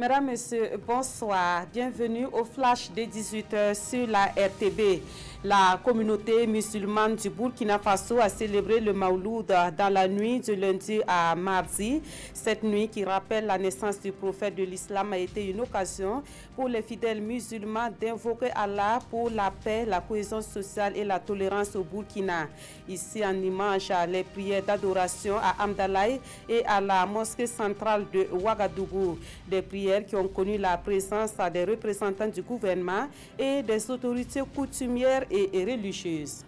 Mesdames, Messieurs, bonsoir. Bienvenue au flash des 18h sur la RTB. La communauté musulmane du Burkina Faso a célébré le Mawloud dans la nuit de lundi à mardi. Cette nuit qui rappelle la naissance du prophète de l'islam a été une occasion pour les fidèles musulmans d'invoquer Allah pour la paix, la cohésion sociale et la tolérance au Burkina. Ici en Dimanche, les prières d'adoration à Amdalaï et à la mosquée centrale de Ouagadougou. Des prières qui ont connu la présence des représentants du gouvernement et des autorités coutumières et religieuse.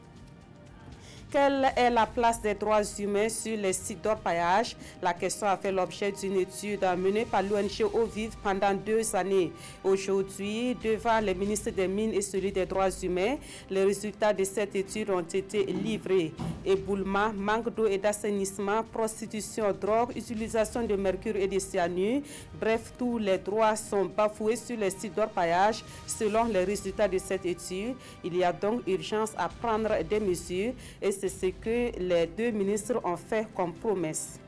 Quelle est la place des droits humains sur les sites d'orpaillage? La question a fait l'objet d'une étude menée par l'ONG Eau Vive pendant 2 années. Aujourd'hui, devant les ministres des Mines et celui des droits humains, les résultats de cette étude ont été livrés. Éboulement, manque d'eau et d'assainissement, prostitution, drogue, utilisation de mercure et de cyanure. Bref, tous les droits sont bafoués sur les sites d'orpaillage selon les résultats de cette étude. Il y a donc urgence à prendre des mesures et c'est ce que les 2 ministres ont fait comme promesse.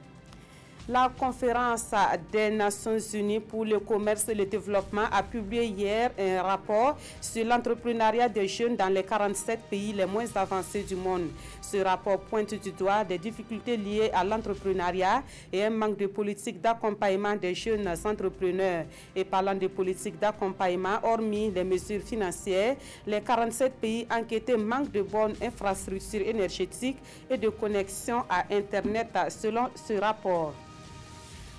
La conférence des Nations Unies pour le commerce et le développement a publié hier un rapport sur l'entrepreneuriat des jeunes dans les 47 pays les moins avancés du monde. Ce rapport pointe du doigt des difficultés liées à l'entrepreneuriat et un manque de politique d'accompagnement des jeunes entrepreneurs. Et parlant de politique d'accompagnement, hormis les mesures financières, les 47 pays enquêtés manquent de bonnes infrastructures énergétiques et de connexion à Internet selon ce rapport.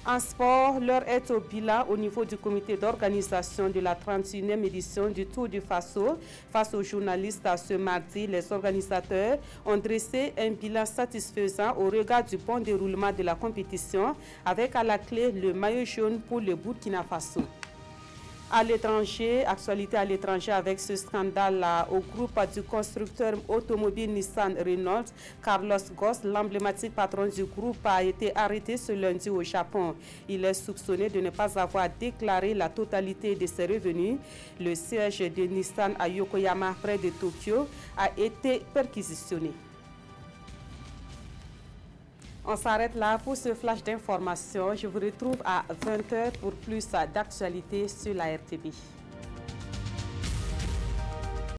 En sport, l'heure est au bilan au niveau du comité d'organisation de la 31e édition du Tour du Faso. Face aux journalistes ce mardi, les organisateurs ont dressé un bilan satisfaisant au regard du bon déroulement de la compétition, avec à la clé le maillot jaune pour le Burkina Faso. À l'étranger, actualité à l'étranger avec ce scandale au groupe du constructeur automobile Nissan Renault. Carlos Ghosn, l'emblématique patron du groupe, a été arrêté ce lundi au Japon. Il est soupçonné de ne pas avoir déclaré la totalité de ses revenus. Le siège de Nissan à Yokoyama, près de Tokyo, a été perquisitionné. On s'arrête là pour ce flash d'information. Je vous retrouve à 20h pour plus d'actualités sur la RTB.